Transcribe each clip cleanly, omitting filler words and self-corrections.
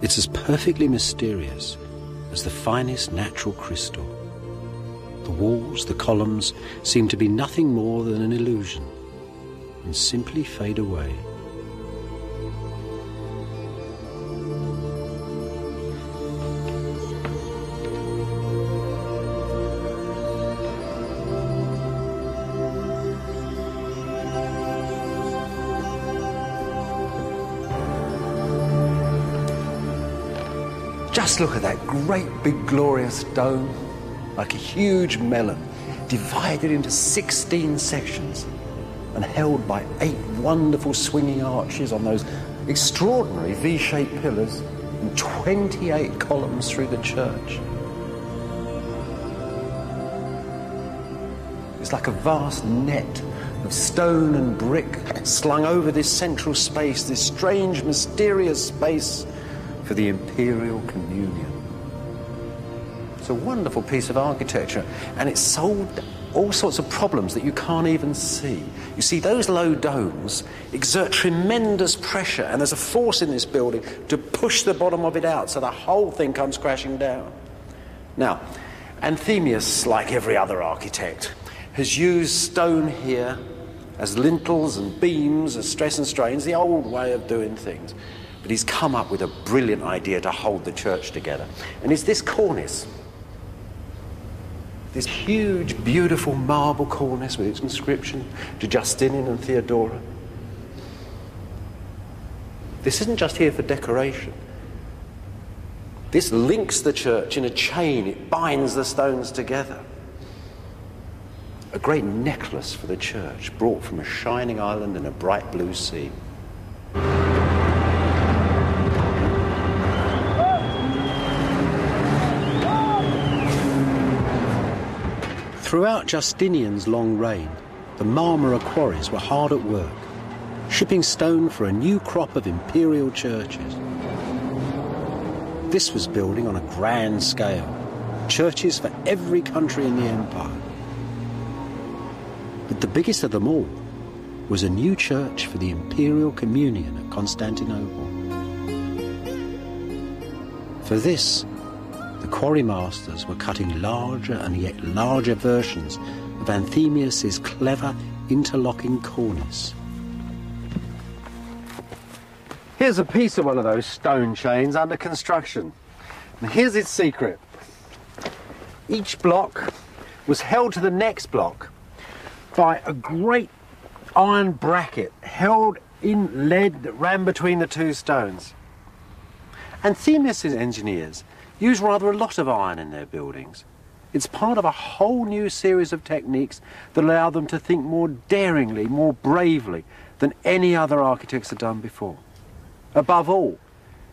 It's as perfectly mysterious as the finest natural crystal. The walls, the columns, seem to be nothing more than an illusion and simply fade away. Just look at that great big glorious dome, like a huge melon, divided into 16 sections and held by 8 wonderful swinging arches on those extraordinary V-shaped pillars and 28 columns through the church. It's like a vast net of stone and brick slung over this central space, this strange, mysterious space for the imperial communion. It's a wonderful piece of architecture, and it solved all sorts of problems that you can't even see. You see, those low domes exert tremendous pressure, and there's a force in this building to push the bottom of it out so the whole thing comes crashing down. Now, Anthemius, like every other architect, has used stone here as lintels and beams, as stress and strains, the old way of doing things. But he's come up with a brilliant idea to hold the church together. And it's this cornice. This huge, beautiful marble cornice with its inscription to Justinian and Theodora. This isn't just here for decoration. This links the church in a chain. It binds the stones together. A great necklace for the church, brought from a shining island in a bright blue sea. Throughout Justinian's long reign, the Marmara quarries were hard at work, shipping stone for a new crop of imperial churches. This was building on a grand scale, churches for every country in the empire. But the biggest of them all was a new church for the imperial communion at Constantinople. For this, the quarry masters were cutting larger and yet larger versions of Anthemius's clever interlocking cornice. Here's a piece of one of those stone chains under construction. And here's its secret. Each block was held to the next block by a great iron bracket held in lead that ran between the two stones. Anthemius's engineers use rather a lot of iron in their buildings. It's part of a whole new series of techniques that allow them to think more daringly, more bravely than any other architects had done before. Above all,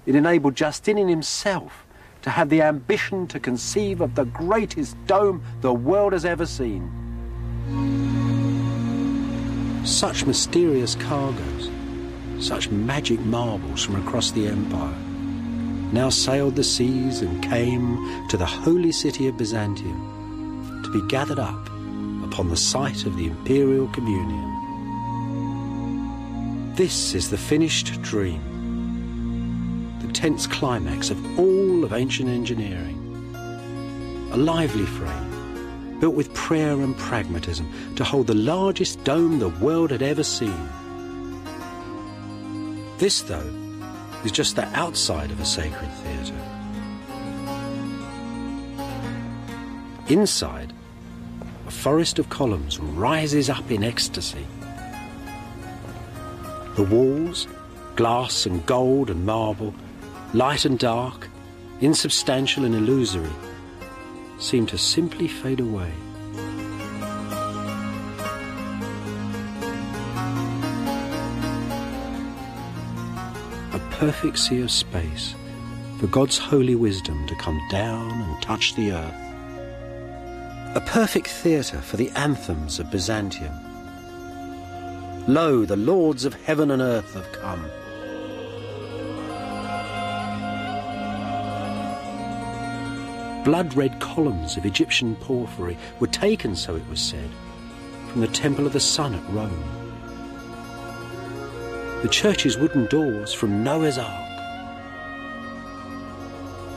it enabled Justinian himself to have the ambition to conceive of the greatest dome the world has ever seen. Such mysterious cargoes, such magic marbles from across the empire, now sailed the seas and came to the holy city of Byzantium to be gathered up upon the site of the imperial communion. This is the finished dream, the tense climax of all of ancient engineering. A lively frame, built with prayer and pragmatism to hold the largest dome the world had ever seen. This, though, is just the outside of a sacred theatre. Inside, a forest of columns rises up in ecstasy. The walls, glass and gold and marble, light and dark, insubstantial and illusory, seem to simply fade away. A perfect sea of space for God's holy wisdom to come down and touch the earth. A perfect theatre for the anthems of Byzantium. Lo, the lords of heaven and earth have come. Blood-red columns of Egyptian porphyry were taken, so it was said, from the Temple of the Sun at Rome. The church's wooden doors from Noah's Ark.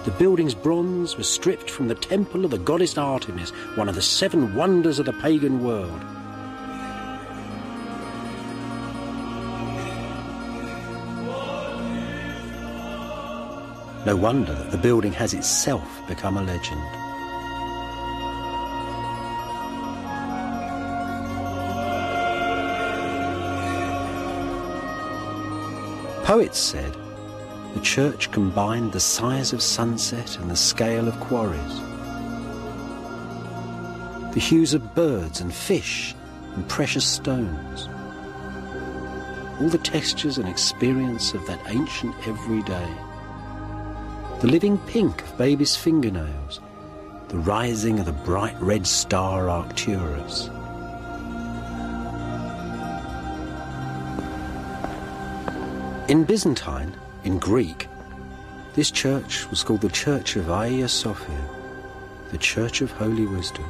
The building's bronze was stripped from the temple of the goddess Artemis, one of the 7 wonders of the pagan world. No wonder that the building has itself become a legend. Poets said the church combined the size of sunset and the scale of quarries, the hues of birds and fish and precious stones, all the textures and experience of that ancient everyday, the living pink of baby's fingernails, the rising of the bright red star Arcturus. In Byzantine, in Greek, this church was called the Church of Hagia Sophia, the Church of Holy Wisdom.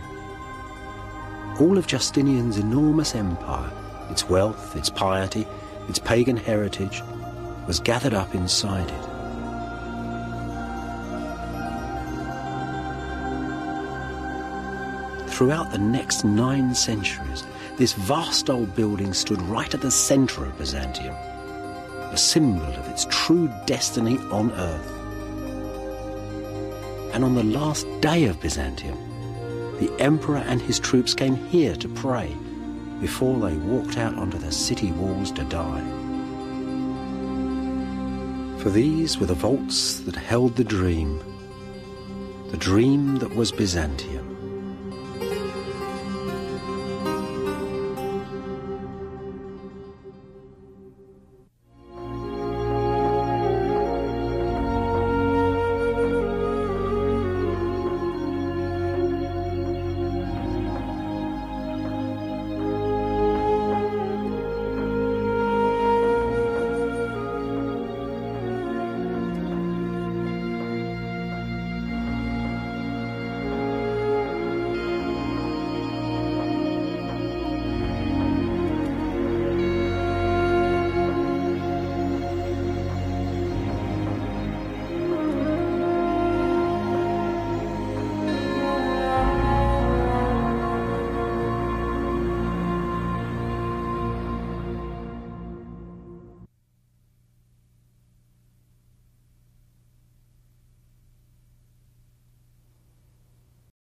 All of Justinian's enormous empire, its wealth, its piety, its pagan heritage, was gathered up inside it. Throughout the next 9 centuries, this vast old building stood right at the centre of Byzantium, a symbol of its true destiny on earth. And on the last day of Byzantium, the emperor and his troops came here to pray before they walked out onto the city walls to die. For these were the vaults that held the dream that was Byzantium.